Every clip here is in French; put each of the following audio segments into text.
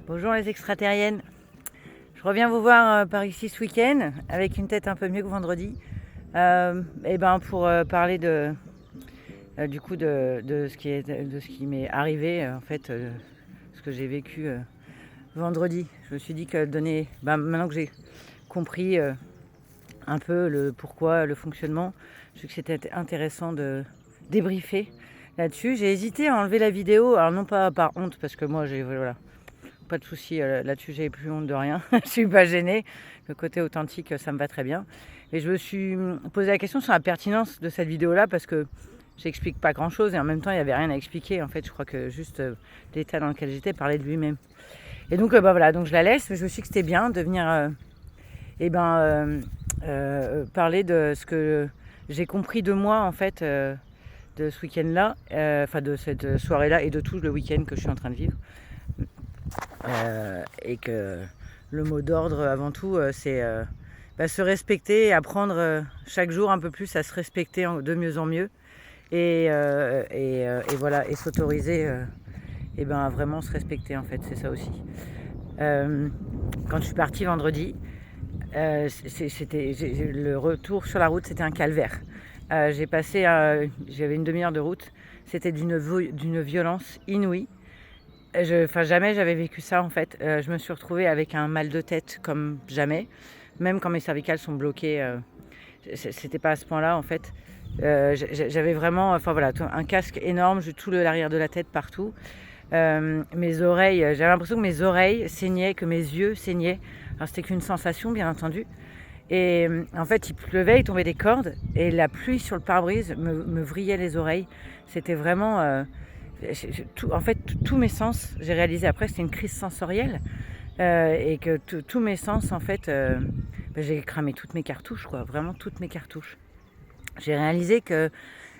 Bonjour les extraterriennes. Je reviens vous voir par ici ce week-end avec une tête un peu mieux que vendredi. Pour parler du coup de ce qui m'est arrivé ce que j'ai vécu vendredi. Je me suis dit que maintenant que j'ai compris un peu le pourquoi, le fonctionnement, je trouve que c'était intéressant de débriefer là-dessus. J'ai hésité à enlever la vidéo, alors non pas par honte parce que moi voilà, pas de souci là-dessus, j'ai plus honte de rien. Je suis pas gênée. Le côté authentique, ça me va très bien. Et je me suis posé la question sur la pertinence de cette vidéo-là parce que j'explique pas grand-chose et en même temps, il n'y avait rien à expliquer. En fait, je crois que juste l'état dans lequel j'étais parlait de lui-même. Et donc, voilà, donc je la laisse. Mais je me suis dit que c'était bien de venir parler de ce que j'ai compris de moi, en fait, de ce week-end-là, de cette soirée-là et de tout le week-end que je suis en train de vivre. Et que le mot d'ordre avant tout c'est se respecter et apprendre chaque jour un peu plus à se respecter de mieux en mieux et voilà, et s'autoriser à vraiment se respecter, en fait, c'est ça aussi. Quand je suis partie vendredi, le retour sur la route, c'était un calvaire. J'avais une demi-heure de route, c'était d'une violence inouïe. Jamais j'avais vécu ça, en fait. Je me suis retrouvée avec un mal de tête comme jamais. Même quand mes cervicales sont bloquées, c'était pas à ce point-là, en fait. J'avais vraiment un casque énorme, tout l'arrière de la tête partout. Mes oreilles, j'avais l'impression que mes oreilles saignaient, que mes yeux saignaient. Alors c'était qu'une sensation, bien entendu. Et en fait, il pleuvait, il tombait des cordes. Et la pluie sur le pare-brise me vrillait les oreilles. C'était vraiment... tous mes sens, j'ai réalisé après que c'était une crise sensorielle et que tous mes sens, en fait, j'ai cramé toutes mes cartouches, quoi, vraiment toutes mes cartouches. J'ai réalisé que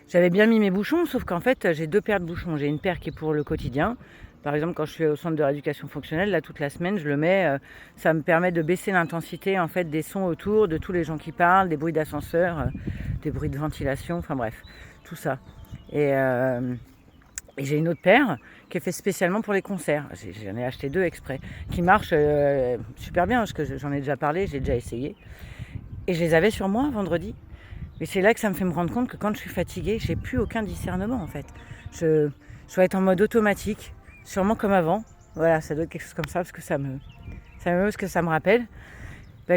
j'avais bien mis mes bouchons, sauf qu'en fait, j'ai deux paires de bouchons. J'ai une paire qui est pour le quotidien. Par exemple, quand je suis au centre de rééducation fonctionnelle, là, toute la semaine, je le mets. Ça me permet de baisser l'intensité, en fait, des sons autour, de tous les gens qui parlent, des bruits d'ascenseur, des bruits de ventilation, enfin bref, tout ça. Et j'ai une autre paire qui est faite spécialement pour les concerts. J'en ai acheté deux exprès, qui marchent super bien, parce que j'en ai déjà parlé, j'ai déjà essayé. Et je les avais sur moi vendredi. Et c'est là que ça me fait me rendre compte que quand je suis fatiguée, j'ai plus aucun discernement, en fait. Je dois être en mode automatique, sûrement comme avant. Voilà, ça doit être quelque chose comme ça, parce que parce que ça me rappelle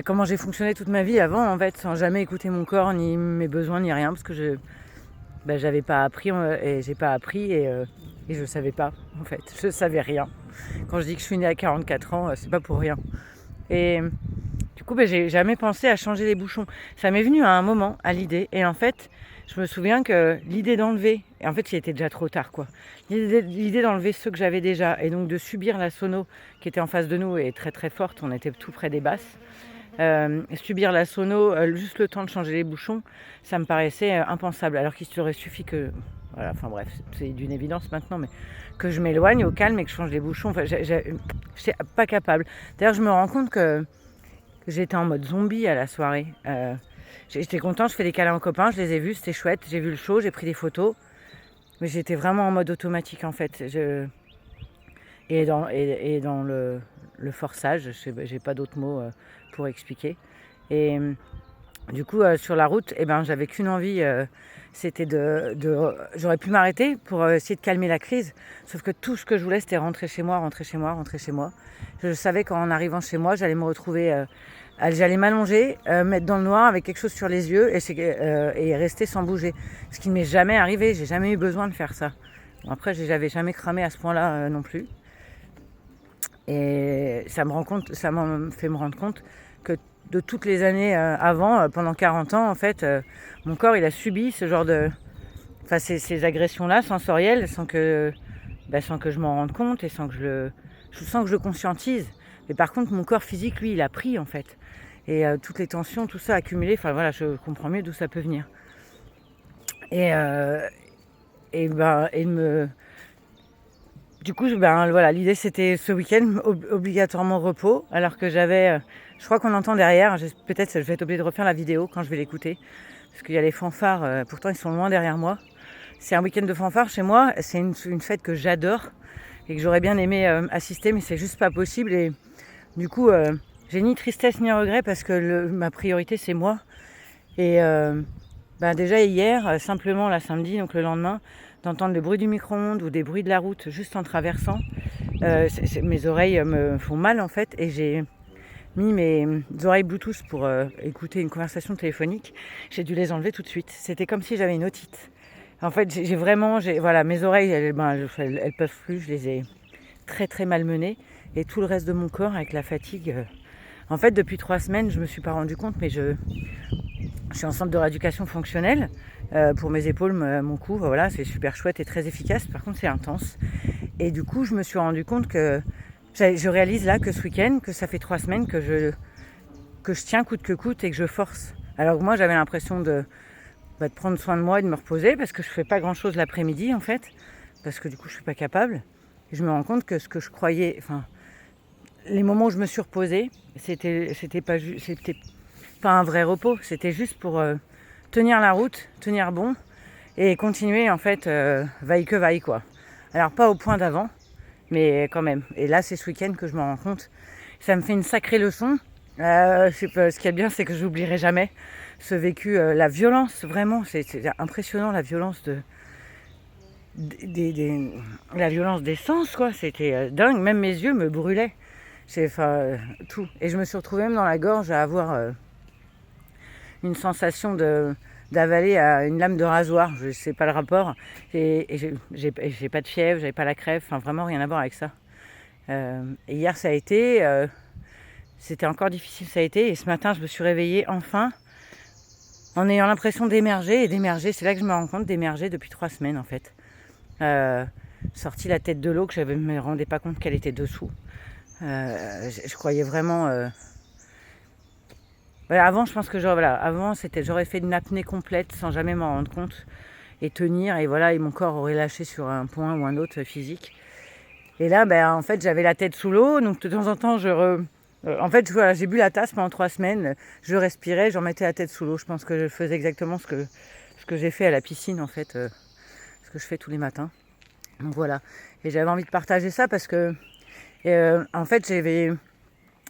comment j'ai fonctionné toute ma vie avant, en fait, sans jamais écouter mon corps, ni mes besoins, ni rien, parce que j'avais pas appris et j'ai pas appris et je savais pas, en fait, je savais rien. Quand je dis que je suis née à 44 ans, c'est pas pour rien. Et du coup, j'ai jamais pensé à changer les bouchons. Ça m'est venu à un moment, à l'idée, et en fait, je me souviens que l'idée d'enlever, et en fait, il était déjà trop tard, quoi. L'idée d'enlever ceux que j'avais déjà, et donc de subir la sono qui était en face de nous et très très forte, on était tout près des basses. Subir la sono, juste le temps de changer les bouchons, ça me paraissait impensable. Alors qu'il aurait suffi que, voilà, enfin bref, c'est d'une évidence maintenant, mais que je m'éloigne au calme et que je change les bouchons. Enfin, j'étais pas capable. D'ailleurs, je me rends compte que j'étais en mode zombie à la soirée. J'étais contente, je fais des câlins aux copains, je les ai vus, c'était chouette. J'ai vu le show, j'ai pris des photos, mais j'étais vraiment en mode automatique, en fait. Et dans le forçage, j'ai pas d'autres mots pour expliquer. Et du coup, sur la route, j'avais qu'une envie, c'était j'aurais pu m'arrêter pour essayer de calmer la crise, sauf que tout ce que je voulais, c'était rentrer chez moi, rentrer chez moi, rentrer chez moi. Je savais qu'en arrivant chez moi, j'allais me retrouver, j'allais m'allonger, mettre dans le noir avec quelque chose sur les yeux et rester sans bouger. Ce qui ne m'est jamais arrivé, j'ai jamais eu besoin de faire ça. Bon, après, j'avais jamais cramé à ce point-là non plus. Et ça m'a fait me rendre compte que de toutes les années avant, pendant 40 ans, en fait, mon corps, il a subi ce genre ces agressions-là sensorielles sans que je m'en rende compte et sans que je le conscientise. Mais par contre, mon corps physique, lui, il a pris, en fait. Et toutes les tensions, tout ça accumulé, enfin voilà, je comprends mieux d'où ça peut venir. Du coup, voilà, l'idée c'était ce week-end obligatoirement repos, alors que je crois qu'on entend derrière, peut-être je vais être obligée de refaire la vidéo quand je vais l'écouter, parce qu'il y a les fanfares, pourtant ils sont loin derrière moi. C'est un week-end de fanfares chez moi, c'est une fête que j'adore, et que j'aurais bien aimé assister, mais c'est juste pas possible. Et du coup, j'ai ni tristesse ni regret parce que ma priorité c'est moi. Et déjà hier, simplement la samedi, donc le lendemain, d'entendre le bruit du micro-ondes ou des bruits de la route juste en traversant, mes oreilles me font mal en fait, et j'ai mis mes oreilles Bluetooth pour écouter une conversation téléphonique. J'ai dû les enlever tout de suite. C'était comme si j'avais une otite. En fait, voilà, mes oreilles, elles peuvent plus. Je les ai très très malmenées, et tout le reste de mon corps avec la fatigue. En fait, depuis 3 semaines, je me suis pas rendu compte, mais je suis en centre de rééducation fonctionnelle pour mes épaules, mon cou. Voilà, c'est super chouette et très efficace. Par contre, c'est intense. Et du coup, je me suis rendu compte que je réalise là que ce week-end, que ça fait 3 semaines que je tiens coûte que coûte et que je force. Alors que moi, j'avais l'impression de prendre soin de moi et de me reposer parce que je fais pas grand-chose l'après-midi en fait, parce que du coup, je suis pas capable. Et je me rends compte que ce que je croyais, les moments où je me suis reposée, c'était pas un vrai repos, c'était juste pour tenir la route, tenir bon et continuer en fait, vaille que vaille quoi. Alors pas au point d'avant, mais quand même. Et là, c'est ce week-end que je me rends compte. Ça me fait une sacrée leçon. Ce qui est bien, c'est que je n'oublierai jamais ce vécu, la violence, vraiment. C'est impressionnant, la violence la violence des sens, quoi. C'était dingue. Même mes yeux me brûlaient. Tout. Et je me suis retrouvée même dans la gorge à avoir une sensation d'avaler une lame de rasoir. Je sais pas le rapport. Et j'ai pas de fièvre, j'avais pas la crève. Vraiment rien à voir avec ça. Et hier, ça a été... c'était encore difficile, ça a été. Et ce matin, je me suis réveillée enfin en ayant l'impression d'émerger. Et d'émerger, c'est là que je me rends compte d'émerger depuis 3 semaines en fait. Sorti la tête de l'eau, que je ne me rendais pas compte qu'elle était dessous. Je croyais vraiment... avant, je pense que avant, j'aurais fait une apnée complète sans jamais m'en rendre compte et tenir. Et voilà, et mon corps aurait lâché sur un point ou un autre physique. Et là, en fait, j'avais la tête sous l'eau. Donc, de temps en temps, en fait, voilà, j'ai bu la tasse pendant 3 semaines. Je respirais, j'en mettais la tête sous l'eau. Je pense que je faisais exactement ce que j'ai fait à la piscine, en fait. Ce que je fais tous les matins. Donc, voilà. Et j'avais envie de partager ça parce que, en fait, j'avais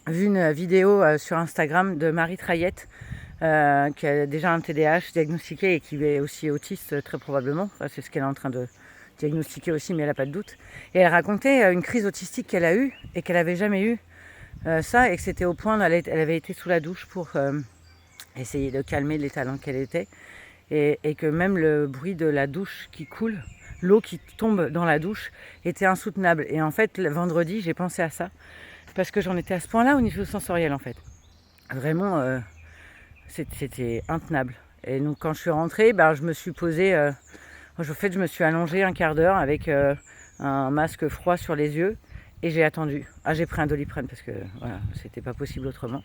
vu une vidéo sur Instagram de Marie Trayette, qui a déjà un TDAH diagnostiqué et qui est aussi autiste, très probablement. C'est ce qu'elle est en train de diagnostiquer aussi, mais elle n'a pas de doute. Et elle racontait une crise autistique qu'elle a eue et qu'elle n'avait jamais eue. Ça, et que c'était au point, elle avait été sous la douche pour essayer de calmer l'état dans lequel elle était. Et que même le bruit de la douche qui coule, l'eau qui tombe dans la douche, était insoutenable. Et en fait, le vendredi, j'ai pensé à ça. Parce que j'en étais à ce point-là au niveau sensoriel, en fait. Vraiment, c'était intenable. Et donc, quand je suis rentrée, je me suis posée... en fait, je me suis allongée un quart d'heure avec un masque froid sur les yeux. Et j'ai attendu. J'ai pris un Doliprane parce que voilà, c'était pas possible autrement.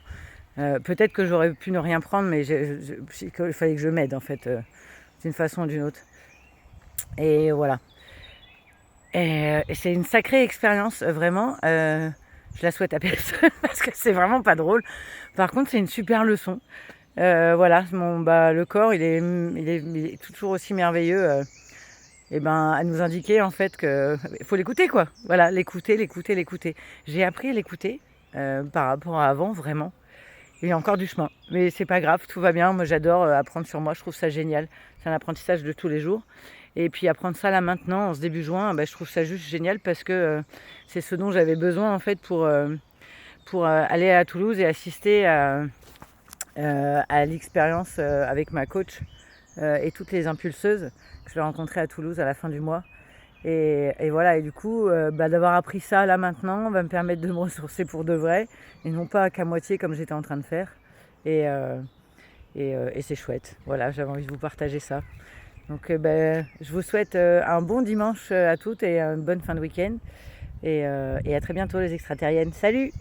Peut-être que j'aurais pu ne rien prendre, mais il fallait que je m'aide, en fait, d'une façon ou d'une autre. Et voilà. Et c'est une sacrée expérience, vraiment. Je la souhaite à personne parce que c'est vraiment pas drôle. Par contre, c'est une super leçon. Voilà, le corps, il est toujours aussi merveilleux. À nous indiquer en fait qu'il faut l'écouter, quoi. Voilà, l'écouter. J'ai appris à l'écouter par rapport à avant, vraiment. Il y a encore du chemin, mais c'est pas grave, tout va bien. Moi, j'adore apprendre sur moi, je trouve ça génial. C'est un apprentissage de tous les jours. Et puis apprendre ça là maintenant, en ce début juin, je trouve ça juste génial parce que c'est ce dont j'avais besoin en fait pour aller à Toulouse et assister à l'expérience avec ma coach et toutes les impulseuses que je vais rencontrer à Toulouse à la fin du mois. Et voilà, et du coup, d'avoir appris ça là maintenant va me permettre de me ressourcer pour de vrai et non pas qu'à moitié comme j'étais en train de faire. Et c'est chouette. Voilà, j'avais envie de vous partager ça. Donc je vous souhaite un bon dimanche à toutes et une bonne fin de week-end. Et à très bientôt les extraterriennes. Salut!